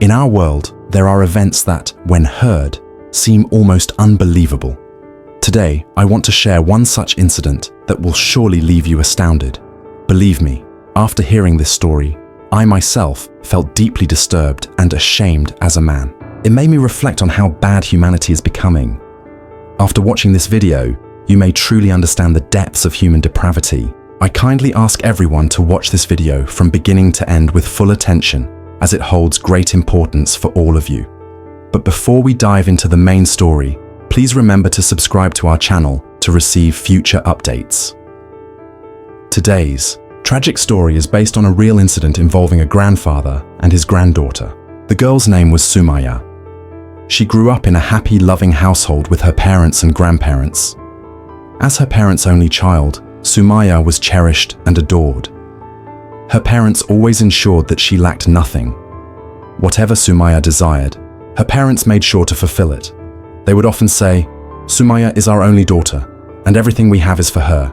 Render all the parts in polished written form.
In our world, there are events that, when heard, seem almost unbelievable. Today, I want to share one such incident that will surely leave you astounded. Believe me, after hearing this story, I myself felt deeply disturbed and ashamed as a man. It made me reflect on how bad humanity is becoming. After watching this video, you may truly understand the depths of human depravity. I kindly ask everyone to watch this video from beginning to end with full attention, as it holds great importance for all of you. But before we dive into the main story, please remember to subscribe to our channel to receive future updates. Today's tragic story is based on a real incident involving a grandfather and his granddaughter. The girl's name was Sumaya. She grew up in a happy, loving household with her parents and grandparents. As her parents' only child, Sumaya was cherished and adored. Her parents always ensured that she lacked nothing. Whatever Sumaya desired, her parents made sure to fulfill it. They would often say, "Sumaya is our only daughter, and everything we have is for her.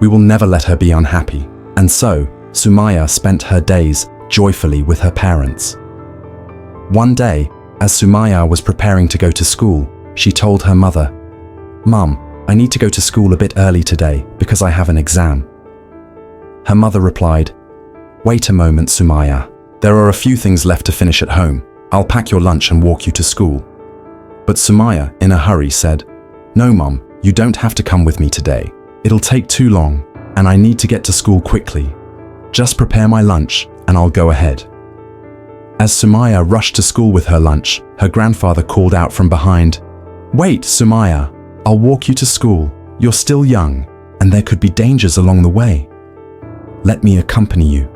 We will never let her be unhappy." And so, Sumaya spent her days joyfully with her parents. One day, as Sumaya was preparing to go to school, she told her mother, "Mum, I need to go to school a bit early today because I have an exam." Her mother replied, "Wait a moment, Sumaya. There are a few things left to finish at home. I'll pack your lunch and walk you to school." But Sumaya, in a hurry, said, "No, Mum, you don't have to come with me today. It'll take too long, and I need to get to school quickly. Just prepare my lunch, and I'll go ahead." As Sumaya rushed to school with her lunch, her grandfather called out from behind, "Wait, Sumaya. I'll walk you to school. You're still young, and there could be dangers along the way. Let me accompany you."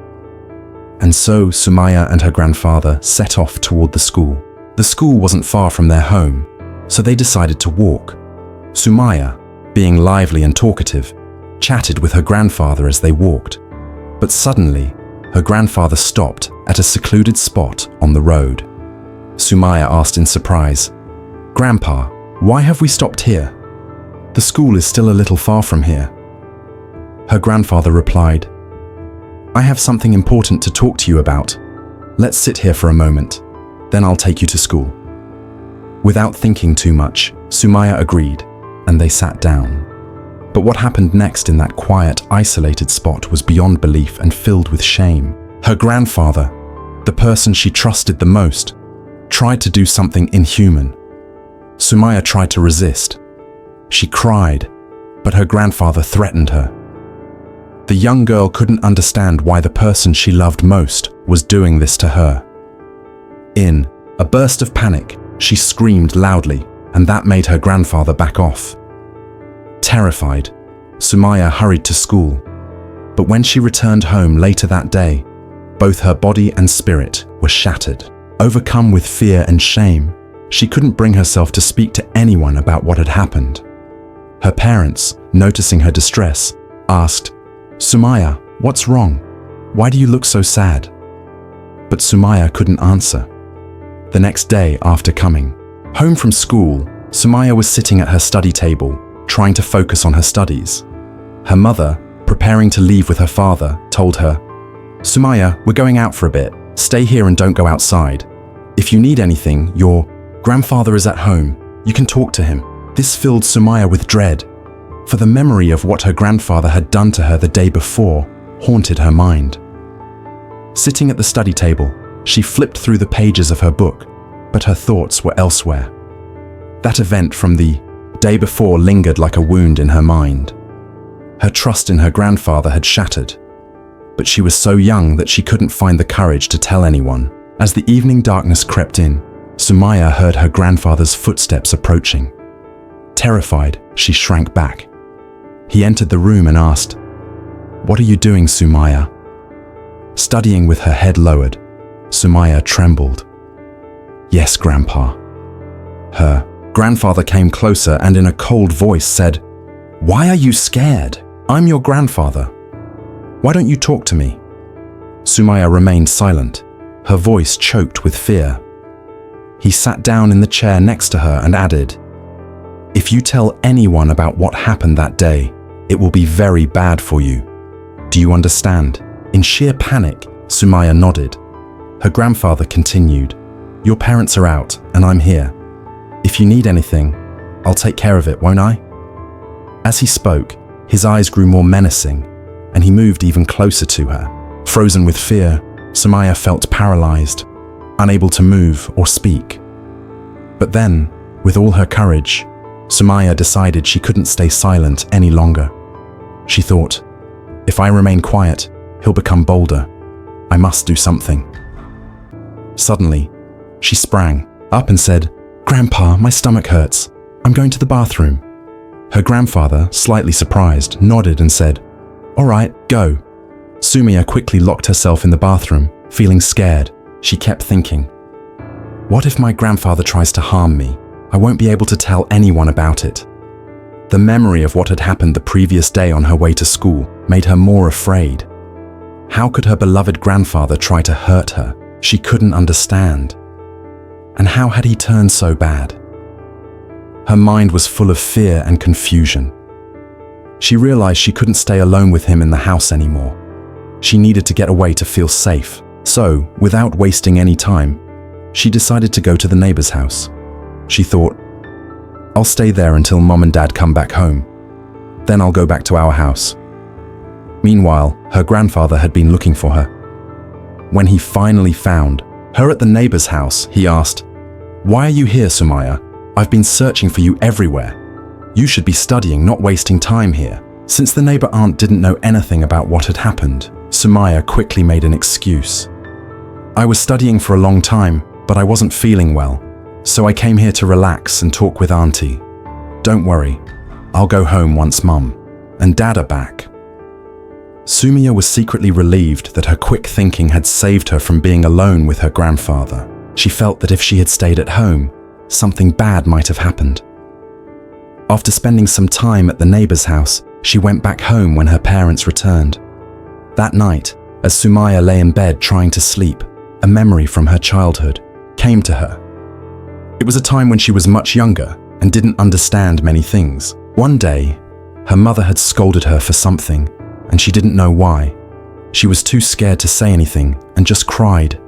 And so Sumaya and her grandfather set off toward the school. The school wasn't far from their home, so they decided to walk. Sumaya, being lively and talkative, chatted with her grandfather as they walked. But suddenly, her grandfather stopped at a secluded spot on the road. Sumaya asked in surprise, "Grandpa, why have we stopped here? The school is still a little far from here." Her grandfather replied, "I have something important to talk to you about. Let's sit here for a moment, then I'll take you to school." Without thinking too much, Sumaya agreed, and they sat down. But what happened next in that quiet, isolated spot was beyond belief and filled with shame. Her grandfather, the person she trusted the most, tried to do something inhuman. Sumaya tried to resist. She cried, but her grandfather threatened her. The young girl couldn't understand why the person she loved most was doing this to her. In a burst of panic, she screamed loudly, and that made her grandfather back off. Terrified, Sumaya hurried to school. But when she returned home later that day, both her body and spirit were shattered. Overcome with fear and shame, she couldn't bring herself to speak to anyone about what had happened. Her parents, noticing her distress, asked, "Sumaya, what's wrong? Why do you look so sad?" But Sumaya couldn't answer. The next day after coming home from school, Sumaya was sitting at her study table, trying to focus on her studies. Her mother, preparing to leave with her father, told her, "Sumaya, we're going out for a bit. Stay here and don't go outside. If you need anything, your grandfather is at home. You can talk to him." This filled Sumaya with dread, for the memory of what her grandfather had done to her the day before haunted her mind. Sitting at the study table, she flipped through the pages of her book, but her thoughts were elsewhere. That event from the day before lingered like a wound in her mind. Her trust in her grandfather had shattered, but she was so young that she couldn't find the courage to tell anyone. As the evening darkness crept in, Sumaya heard her grandfather's footsteps approaching. Terrified, she shrank back. He entered the room and asked, "What are you doing, Sumaya?" Studying with her head lowered, Sumaya trembled. "Yes, Grandpa." Her grandfather came closer and in a cold voice said, "Why are you scared? I'm your grandfather. Why don't you talk to me?" Sumaya remained silent, her voice choked with fear. He sat down in the chair next to her and added, "If you tell anyone about what happened that day, it will be very bad for you. Do you understand?" In sheer panic, Sumaya nodded. Her grandfather continued, Your parents are out and I'm here. If you need anything, I'll take care of it, won't I?" As he spoke, his eyes grew more menacing and he moved even closer to her. Frozen with fear, Sumaya felt paralyzed, unable to move or speak. But then, with all her courage, Sumaya decided she couldn't stay silent any longer. She thought, "If I remain quiet, he'll become bolder. I must do something." Suddenly, she sprang up and said, "Grandpa, my stomach hurts. I'm going to the bathroom." Her grandfather, slightly surprised, nodded and said, "All right, go." Sumaya quickly locked herself in the bathroom, feeling scared. She kept thinking, "What if my grandfather tries to harm me? I won't be able to tell anyone about it." The memory of what had happened the previous day on her way to school made her more afraid. How could her beloved grandfather try to hurt her? She couldn't understand. And how had he turned so bad? Her mind was full of fear and confusion. She realized she couldn't stay alone with him in the house anymore. She needed to get away to feel safe. So, without wasting any time, she decided to go to the neighbor's house. She thought, "I'll stay there until Mom and Dad come back home. Then I'll go back to our house." Meanwhile, her grandfather had been looking for her. When he finally found her at the neighbor's house, he asked, "Why are you here, Sumaya? I've been searching for you everywhere. You should be studying, not wasting time here." Since the neighbor aunt didn't know anything about what had happened, Sumaya quickly made an excuse. "I was studying for a long time, but I wasn't feeling well, so I came here to relax and talk with Auntie. Don't worry, I'll go home once Mum and Dad are back." Sumaya was secretly relieved that her quick thinking had saved her from being alone with her grandfather. She felt that if she had stayed at home, something bad might have happened. After spending some time at the neighbor's house, she went back home when her parents returned. That night, as Sumaya lay in bed trying to sleep, a memory from her childhood came to her. It was a time when she was much younger and didn't understand many things. One day, her mother had scolded her for something, and she didn't know why. She was too scared to say anything and just cried.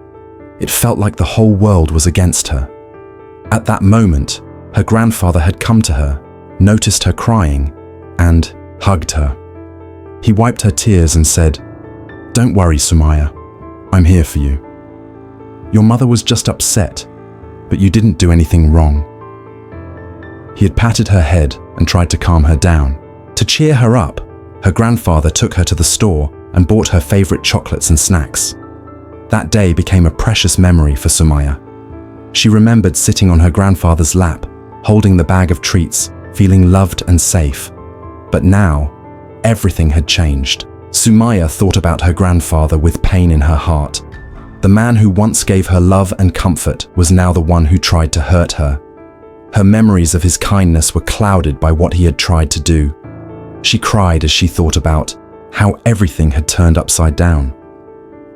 It felt like the whole world was against her. At that moment, her grandfather had come to her, noticed her crying, and hugged her. He wiped her tears and said, "Don't worry, Sumaya. I'm here for you. Your mother was just upset, but you didn't do anything wrong." He had patted her head and tried to calm her down. To cheer her up, her grandfather took her to the store and bought her favorite chocolates and snacks. That day became a precious memory for Sumaya. She remembered sitting on her grandfather's lap, holding the bag of treats, feeling loved and safe. But now, everything had changed. Sumaya thought about her grandfather with pain in her heart. The man who once gave her love and comfort was now the one who tried to hurt her. Her memories of his kindness were clouded by what he had tried to do. She cried as she thought about how everything had turned upside down.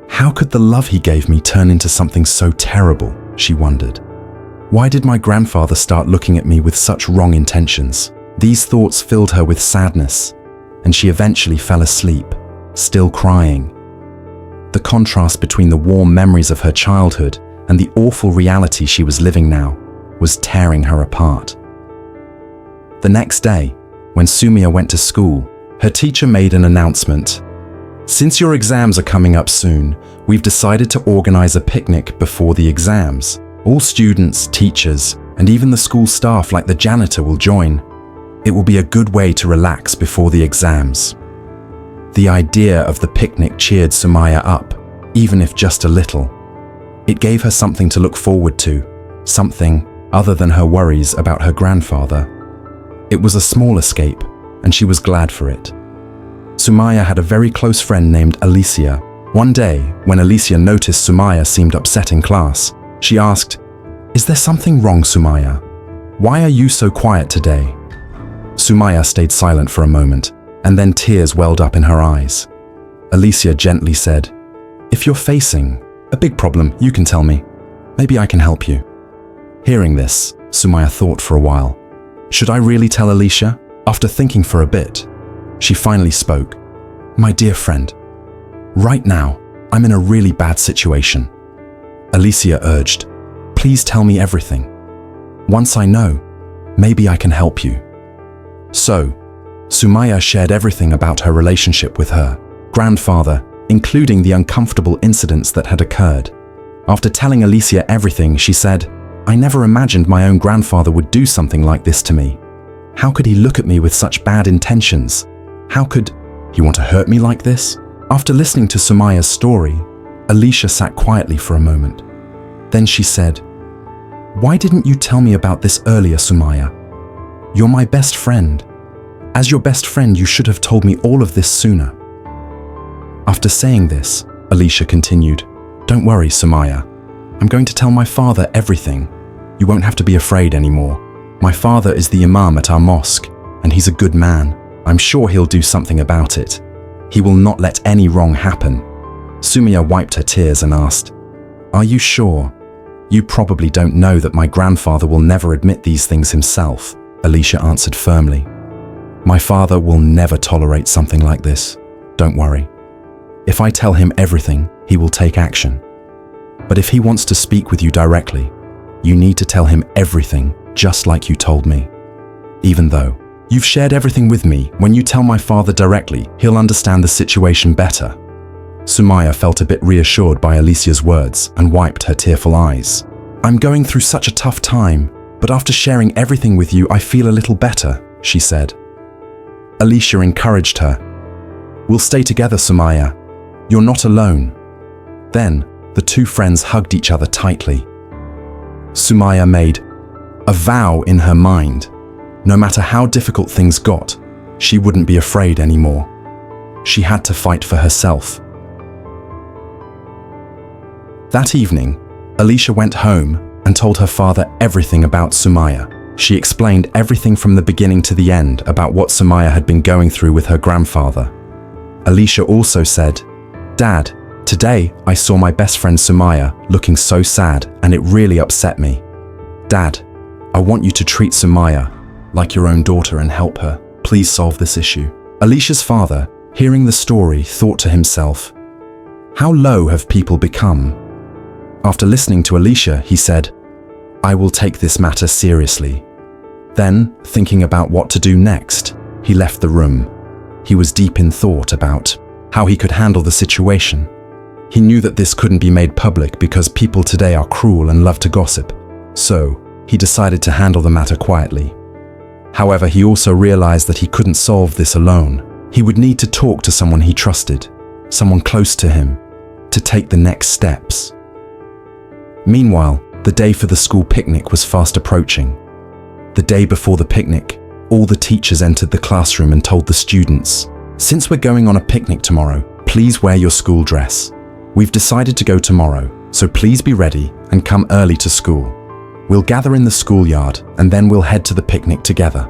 How could the love he gave me turn into something so terrible, she wondered. Why did my grandfather start looking at me with such wrong intentions? These thoughts filled her with sadness, and she eventually fell asleep, still crying. The contrast between the warm memories of her childhood and the awful reality she was living now was tearing her apart. The next day, when Sumaya went to school, her teacher made an announcement. "Since your exams are coming up soon, we've decided to organize a picnic before the exams. All students, teachers, and even the school staff like the janitor will join. It will be a good way to relax before the exams." The idea of the picnic cheered Sumaya up, even if just a little. It gave her something to look forward to, something other than her worries about her grandfather. It was a small escape, and she was glad for it. Sumaya had a very close friend named Alicia. One day, when Alicia noticed Sumaya seemed upset in class, she asked, "Is there something wrong, Sumaya? Why are you so quiet today?" Sumaya stayed silent for a moment, and then tears welled up in her eyes. Alicia gently said, "If you're facing a big problem, you can tell me. Maybe I can help you." Hearing this, Sumaya thought for a while. Should I really tell Alicia? After thinking for a bit, she finally spoke. "My dear friend, right now, I'm in a really bad situation." Alicia urged, Please tell me everything. Once I know, maybe I can help you." So, Sumaya shared everything about her relationship with her grandfather, including the uncomfortable incidents that had occurred. After telling Alicia everything, she said, "I never imagined my own grandfather would do something like this to me. How could he look at me with such bad intentions? How could he want to hurt me like this?" After listening to Sumaya's story, Alicia sat quietly for a moment. Then she said, "Why didn't you tell me about this earlier, Sumaya? You're my best friend. As your best friend, you should have told me all of this sooner." After saying this, Alicia continued, "Don't worry, Sumaya. I'm going to tell my father everything. You won't have to be afraid anymore. My father is the imam at our mosque, and he's a good man. I'm sure he'll do something about it. He will not let any wrong happen." Sumaya wiped her tears and asked, "Are you sure? You probably don't know that my grandfather will never admit these things himself," Alicia answered firmly. "My father will never tolerate something like this. Don't worry. If I tell him everything, he will take action. But if he wants to speak with you directly, you need to tell him everything just like you told me. Even though you've shared everything with me, when you tell my father directly, he'll understand the situation better." Sumaya felt a bit reassured by Alicia's words and wiped her tearful eyes. "I'm going through such a tough time, but after sharing everything with you, I feel a little better," she said. Alicia encouraged her. "We'll stay together, Sumaya. You're not alone." Then, the two friends hugged each other tightly. Sumaya made a vow in her mind. No matter how difficult things got, she wouldn't be afraid anymore. She had to fight for herself. That evening, Alicia went home and told her father everything about Sumaya. She explained everything from the beginning to the end about what Sumaya had been going through with her grandfather. Alicia also said, "Dad, today I saw my best friend Sumaya looking so sad and it really upset me. Dad, I want you to treat Sumaya like your own daughter and help her. Please solve this issue." Alicia's father, hearing the story, thought to himself, "How low have people become?" After listening to Alicia, he said, "I will take this matter seriously." Then, thinking about what to do next, he left the room. He was deep in thought about how he could handle the situation. He knew that this couldn't be made public because people today are cruel and love to gossip. So, he decided to handle the matter quietly. However, he also realized that he couldn't solve this alone. He would need to talk to someone he trusted, someone close to him, to take the next steps. Meanwhile, the day for the school picnic was fast approaching. The day before the picnic, all the teachers entered the classroom and told the students, "Since we're going on a picnic tomorrow, please wear your school dress. We've decided to go tomorrow, so please be ready and come early to school. We'll gather in the schoolyard and then we'll head to the picnic together."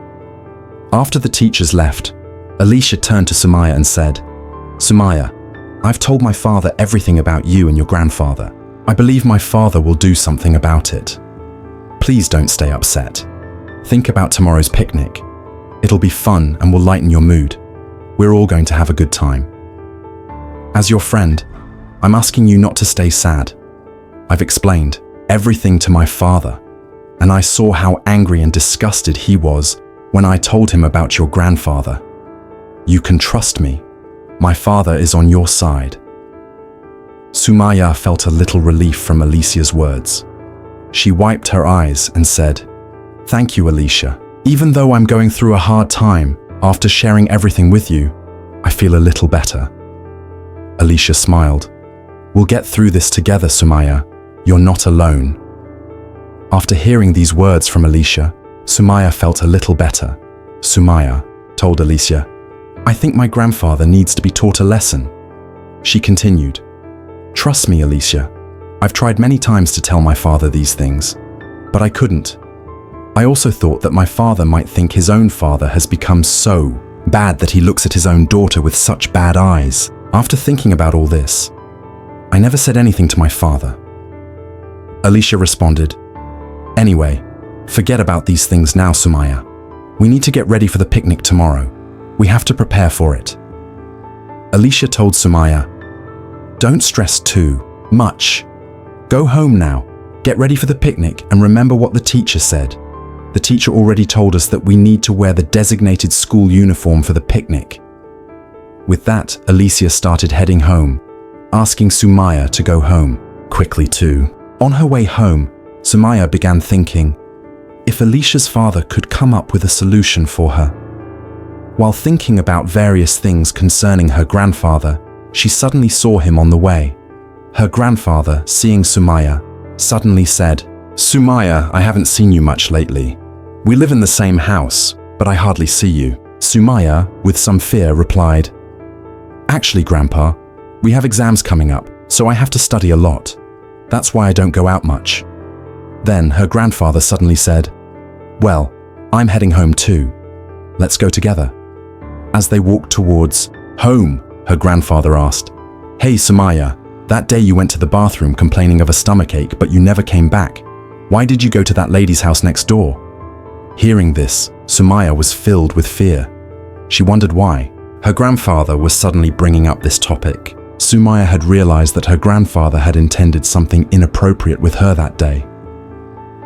After the teachers left, Alicia turned to Sumaya and said, "Sumaya, I've told my father everything about you and your grandfather. I believe my father will do something about it. Please don't stay upset. Think about tomorrow's picnic. It'll be fun and will lighten your mood. We're all going to have a good time. As your friend, I'm asking you not to stay sad. I've explained everything to my father, and I saw how angry and disgusted he was when I told him about your grandfather. You can trust me. My father is on your side." Sumaya felt a little relief from Alicia's words. She wiped her eyes and said, "Thank you, Alicia. Even though I'm going through a hard time, after sharing everything with you, I feel a little better." Alicia smiled. "We'll get through this together, Sumaya. You're not alone." After hearing these words from Alicia, Sumaya felt a little better. Sumaya told Alicia, "I think my grandfather needs to be taught a lesson." She continued, "Trust me, Alicia. I've tried many times to tell my father these things, but I couldn't. I also thought that my father might think his own father has become so bad that he looks at his own daughter with such bad eyes. After thinking about all this, I never said anything to my father." Alicia responded, "Anyway, forget about these things now, Sumaya. We need to get ready for the picnic tomorrow. We have to prepare for it." Alicia told Sumaya, "Don't stress too much. Go home now. Get ready for the picnic and remember what the teacher said. The teacher already told us that we need to wear the designated school uniform for the picnic." With that, Alicia started heading home, asking Sumaya to go home quickly too. On her way home, Sumaya began thinking, if Alicia's father could come up with a solution for her. While thinking about various things concerning her grandfather, she suddenly saw him on the way. Her grandfather, seeing Sumaya, suddenly said, "Sumaya, I haven't seen you much lately. We live in the same house, but I hardly see you." Sumaya, with some fear, replied, "Actually, Grandpa, we have exams coming up, so I have to study a lot. That's why I don't go out much." Then her grandfather suddenly said, "Well, I'm heading home too. Let's go together." As they walked towards home, her grandfather asked, "Hey Sumaya, that day you went to the bathroom complaining of a stomachache, but you never came back. Why did you go to that lady's house next door?" Hearing this, Sumaya was filled with fear. She wondered why. Her grandfather was suddenly bringing up this topic. Sumaya had realized that her grandfather had intended something inappropriate with her that day.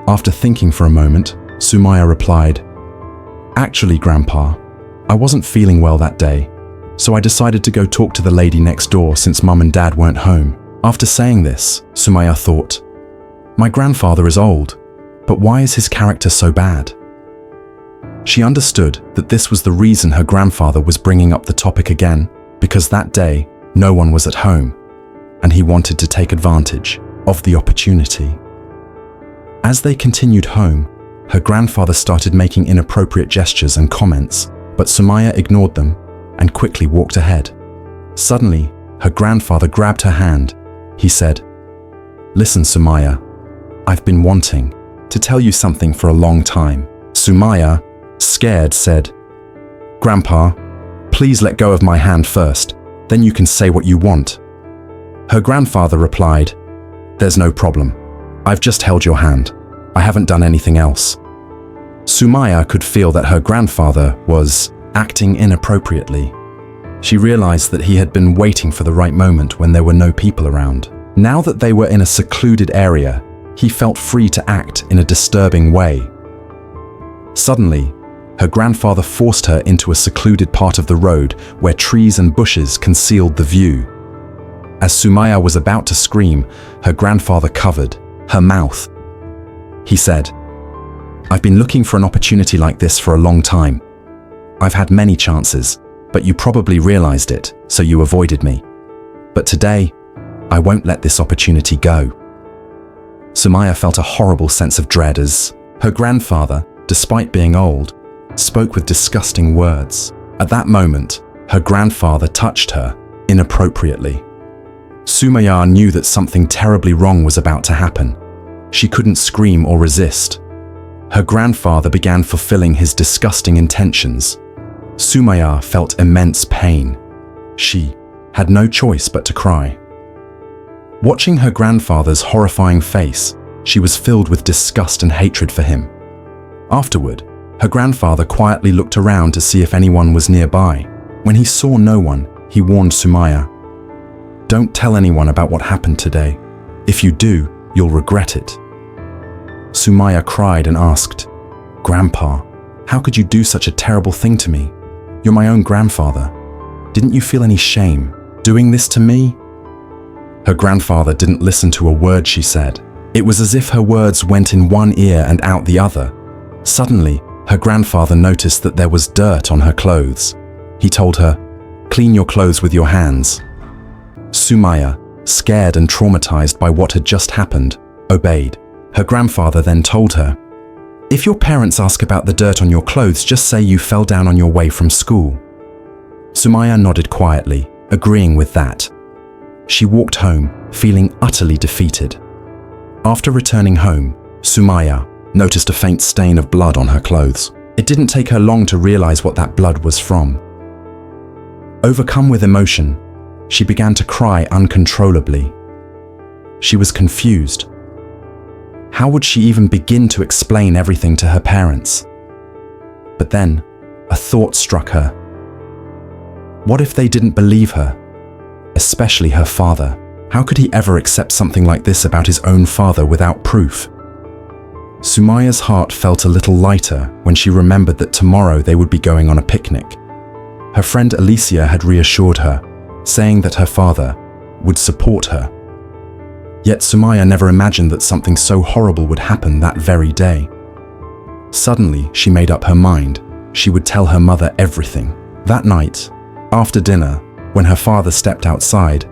After thinking for a moment, Sumaya replied, "Actually, Grandpa, I wasn't feeling well that day, so I decided to go talk to the lady next door since Mum and Dad weren't home." After saying this, Sumaya thought, "My grandfather is old, but why is his character so bad?" She understood that this was the reason her grandfather was bringing up the topic again, because that day, no one was at home, and he wanted to take advantage of the opportunity. As they continued home, her grandfather started making inappropriate gestures and comments, but Sumaya ignored them and quickly walked ahead. Suddenly, her grandfather grabbed her hand. He said, "Listen, Sumaya, I've been wanting to tell you something for a long time." Sumaya, scared, said, "Grandpa, please let go of my hand first, then you can say what you want." Her grandfather replied, "There's no problem. I've just held your hand. I haven't done anything else." Sumaya could feel that her grandfather was acting inappropriately. She realized that he had been waiting for the right moment when there were no people around. Now that they were in a secluded area, he felt free to act in a disturbing way. Suddenly, her grandfather forced her into a secluded part of the road where trees and bushes concealed the view. As Sumaya was about to scream, her grandfather covered her mouth. He said, "I've been looking for an opportunity like this for a long time. I've had many chances, but you probably realized it, so you avoided me. But today, I won't let this opportunity go." Sumaya felt a horrible sense of dread as her grandfather, despite being old, spoke with disgusting words. At that moment, her grandfather touched her inappropriately. Sumaya knew that something terribly wrong was about to happen. She couldn't scream or resist. Her grandfather began fulfilling his disgusting intentions. Sumaya felt immense pain. She had no choice but to cry. Watching her grandfather's horrifying face, she was filled with disgust and hatred for him. Afterward, her grandfather quietly looked around to see if anyone was nearby. When he saw no one, he warned Sumaya, "Don't tell anyone about what happened today. If you do, you'll regret it." Sumaya cried and asked, "Grandpa, how could you do such a terrible thing to me? You're my own grandfather. Didn't you feel any shame doing this to me?" Her grandfather didn't listen to a word she said. It was as if her words went in one ear and out the other. Suddenly, her grandfather noticed that there was dirt on her clothes. He told her, "Clean your clothes with your hands." Sumaya, scared and traumatized by what had just happened, obeyed. Her grandfather then told her, "If your parents ask about the dirt on your clothes, just say you fell down on your way from school." Sumaya nodded quietly, agreeing with that. She walked home, feeling utterly defeated. After returning home, Sumaya noticed a faint stain of blood on her clothes. It didn't take her long to realize what that blood was from. Overcome with emotion, she began to cry uncontrollably. She was confused. How would she even begin to explain everything to her parents? But then, a thought struck her. What if they didn't believe her, especially her father? How could he ever accept something like this about his own father without proof? Sumaya's heart felt a little lighter when she remembered that tomorrow they would be going on a picnic. Her friend Alicia had reassured her, saying that her father would support her. Yet Sumaya never imagined that something so horrible would happen that very day. Suddenly, she made up her mind. She would tell her mother everything. That night, after dinner, when her father stepped outside,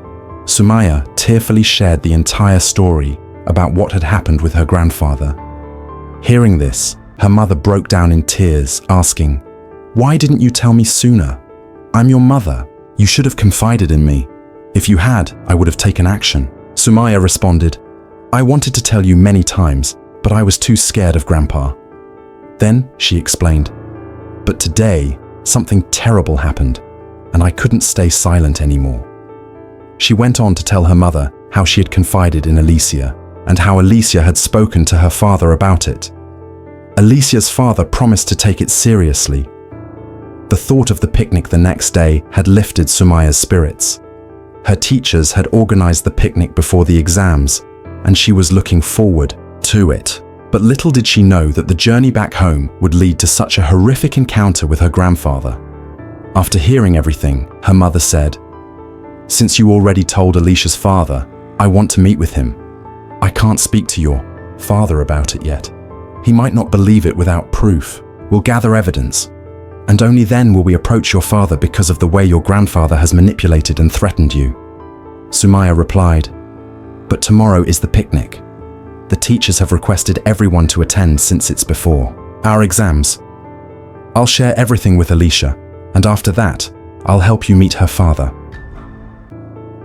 Sumaya tearfully shared the entire story about what had happened with her grandfather. Hearing this, her mother broke down in tears, asking, "Why didn't you tell me sooner? I'm your mother. You should have confided in me. If you had, I would have taken action." Sumaya responded, "I wanted to tell you many times, but I was too scared of Grandpa." Then she explained, "But today, something terrible happened, and I couldn't stay silent anymore." She went on to tell her mother how she had confided in Alicia, and how Alicia had spoken to her father about it. Alicia's father promised to take it seriously. The thought of the picnic the next day had lifted Sumaya's spirits. Her teachers had organized the picnic before the exams, and she was looking forward to it. But little did she know that the journey back home would lead to such a horrific encounter with her grandfather. After hearing everything, her mother said, "Since you already told Alicia's father, I want to meet with him. I can't speak to your father about it yet. He might not believe it without proof. We'll gather evidence, and only then will we approach your father because of the way your grandfather has manipulated and threatened you." Sumaya replied, "But tomorrow is the picnic. The teachers have requested everyone to attend since it's before our exams. I'll share everything with Alicia, and after that, I'll help you meet her father."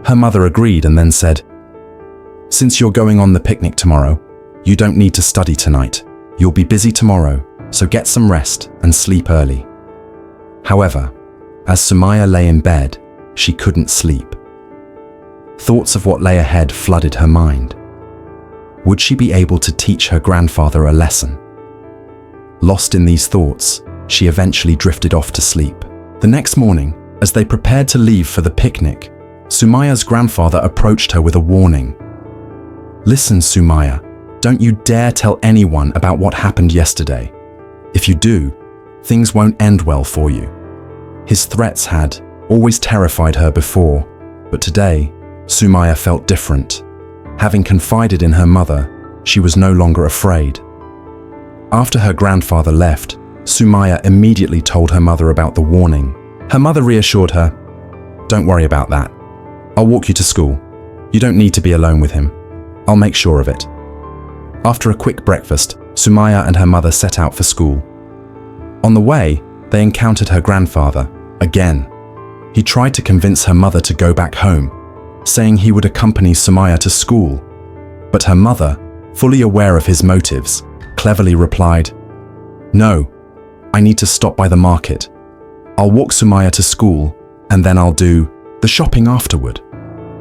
Her mother agreed and then said, "Since you're going on the picnic tomorrow, you don't need to study tonight. You'll be busy tomorrow, so get some rest and sleep early." However, as Sumaya lay in bed, she couldn't sleep. Thoughts of what lay ahead flooded her mind. Would she be able to teach her grandfather a lesson? Lost in these thoughts, she eventually drifted off to sleep. The next morning, as they prepared to leave for the picnic, Sumaya's grandfather approached her with a warning. "Listen, Sumaya, don't you dare tell anyone about what happened yesterday. If you do, things won't end well for you." His threats had always terrified her before, but today, Sumaya felt different. Having confided in her mother, she was no longer afraid. After her grandfather left, Sumaya immediately told her mother about the warning. Her mother reassured her, "Don't worry about that. I'll walk you to school. You don't need to be alone with him. I'll make sure of it." After a quick breakfast, Sumaya and her mother set out for school. On the way, they encountered her grandfather again. He tried to convince her mother to go back home, saying he would accompany Sumaya to school. But her mother, fully aware of his motives, cleverly replied, "No, I need to stop by the market. I'll walk Sumaya to school, and then I'll do the shopping afterward."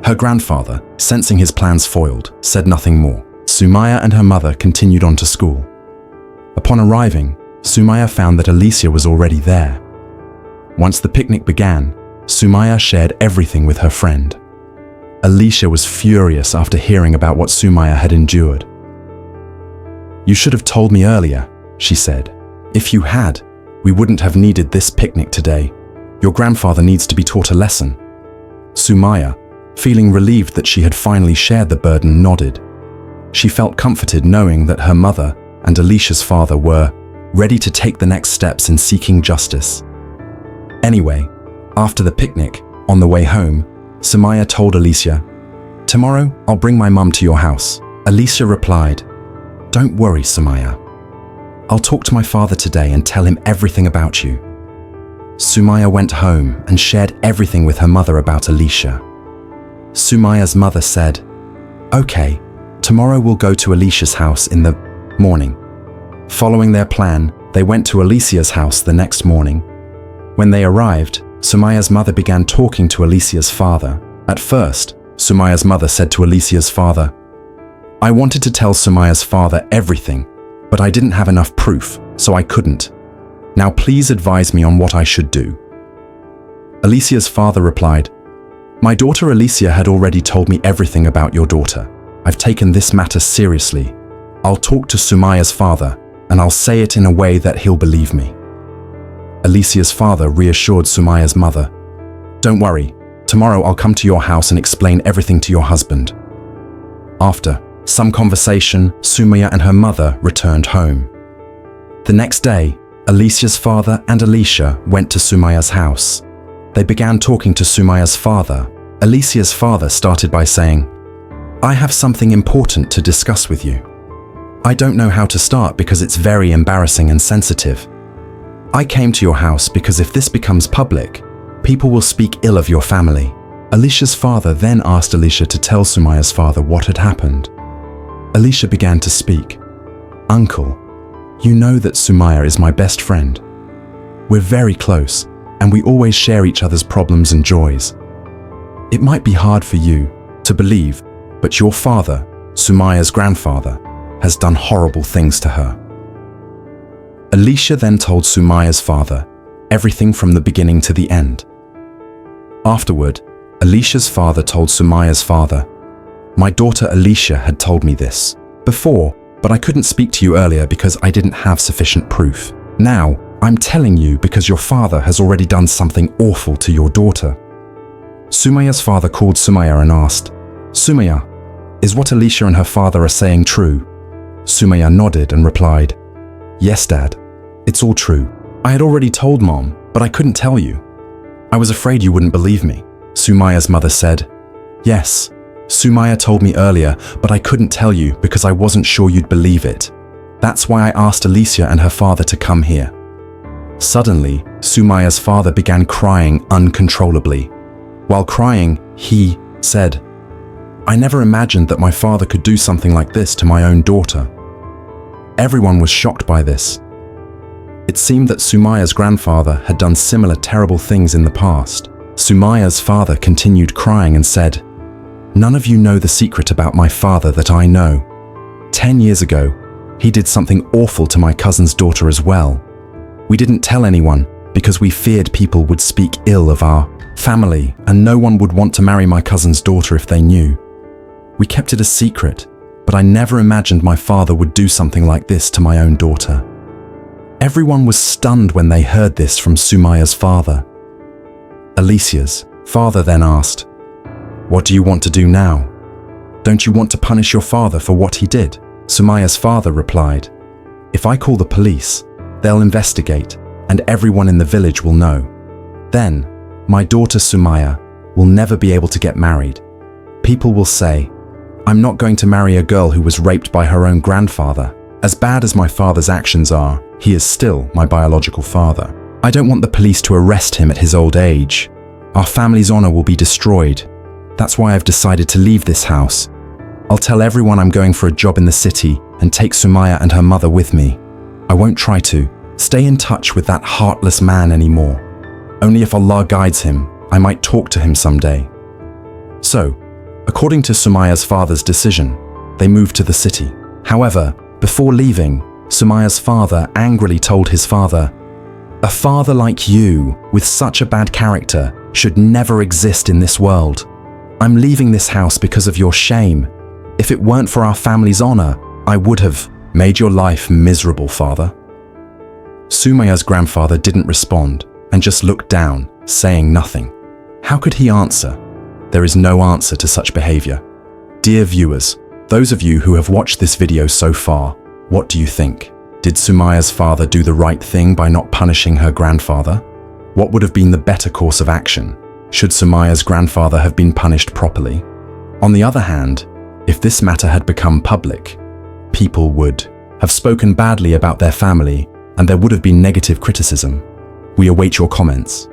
Her grandfather, sensing his plans foiled, said nothing more. Sumaya and her mother continued on to school. Upon arriving, Sumaya found that Alicia was already there. Once the picnic began, Sumaya shared everything with her friend. Alicia was furious after hearing about what Sumaya had endured. "You should have told me earlier," she said. "If you had, we wouldn't have needed this picnic today. Your grandfather needs to be taught a lesson." Sumaya, feeling relieved that she had finally shared the burden, nodded. She felt comforted knowing that her mother and Alicia's father were ready to take the next steps in seeking justice. Anyway, after the picnic, on the way home, Sumaya told Alicia, "Tomorrow, I'll bring my mum to your house." Alicia replied, "Don't worry, Sumaya. I'll talk to my father today and tell him everything about you." Sumaya went home and shared everything with her mother about Alicia. Sumaya's mother said, "Okay, tomorrow we'll go to Alicia's house in the morning." Following their plan, they went to Alicia's house the next morning. When they arrived, Sumaya's mother began talking to Alicia's father. At first, Sumaya's mother said to Alicia's father, "I wanted to tell Sumaya's father everything, but I didn't have enough proof, so I couldn't. Now please advise me on what I should do." Alicia's father replied, My daughter Alicia had already told me everything about your daughter. I've taken this matter seriously. I'll talk to Sumaya's father, and I'll say it in a way that he'll believe me. Alicia's father reassured Sumaya's mother. Don't worry, tomorrow I'll come to your house and explain everything to your husband. After some conversation, Sumaya and her mother returned home. The next day, Alicia's father and Alicia went to Sumaya's house. They began talking to Sumaya's father. Alicia's father started by saying, I have something important to discuss with you. I don't know how to start because it's very embarrassing and sensitive. I came to your house because if this becomes public, people will speak ill of your family. Alicia's father then asked Alicia to tell Sumaya's father what had happened. Alicia began to speak. Uncle, you know that Sumaya is my best friend. We're very close, and we always share each other's problems and joys. It might be hard for you to believe, but your father, Sumaya's grandfather, has done horrible things to her. Alicia then told Sumaya's father everything from the beginning to the end. Afterward, Alicia's father told Sumaya's father, My daughter Alicia had told me this before, but I couldn't speak to you earlier because I didn't have sufficient proof. Now, I'm telling you because your father has already done something awful to your daughter. Sumaya's father called Sumaya and asked, Sumaya, is what Alicia and her father are saying true? Sumaya nodded and replied, Yes, Dad, it's all true. I had already told Mom, but I couldn't tell you. I was afraid you wouldn't believe me. Sumaya's mother said, Yes, Sumaya told me earlier, but I couldn't tell you because I wasn't sure you'd believe it. That's why I asked Alicia and her father to come here. Suddenly, Sumaya's father began crying uncontrollably. While crying, he said, I never imagined that my father could do something like this to my own daughter. Everyone was shocked by this. It seemed that Sumaya's grandfather had done similar terrible things in the past. Sumaya's father continued crying and said, None of you know the secret about my father that I know. 10 years ago, he did something awful to my cousin's daughter as well. We didn't tell anyone because we feared people would speak ill of our family and no one would want to marry my cousin's daughter if they knew. We kept it a secret, but I never imagined my father would do something like this to my own daughter. Everyone was stunned when they heard this from Sumaya's father. Alicia's father then asked, What do you want to do now? Don't you want to punish your father for what he did? Sumaya's father replied, If I call the police, they'll investigate and everyone in the village will know. Then, my daughter Sumaya will never be able to get married. People will say, I'm not going to marry a girl who was raped by her own grandfather. As bad as my father's actions are, he is still my biological father. I don't want the police to arrest him at his old age. Our family's honor will be destroyed. That's why I've decided to leave this house. I'll tell everyone I'm going for a job in the city and take Sumaya and her mother with me. I won't try to stay in touch with that heartless man anymore. Only if Allah guides him, I might talk to him someday. So, according to Sumaya's father's decision, they moved to the city. However, before leaving, Sumaya's father angrily told his father, A father like you, with such a bad character, should never exist in this world. I'm leaving this house because of your shame. If it weren't for our family's honor, I would have made your life miserable, father. Sumaya's grandfather didn't respond and just looked down, saying nothing. How could he answer? There is no answer to such behavior. Dear viewers, those of you who have watched this video so far, what do you think? Did Sumaya's father do the right thing by not punishing her grandfather? What would have been the better course of action? Should Sumaya's grandfather have been punished properly? On the other hand, if this matter had become public, people would have spoken badly about their family and there would have been negative criticism. We await your comments.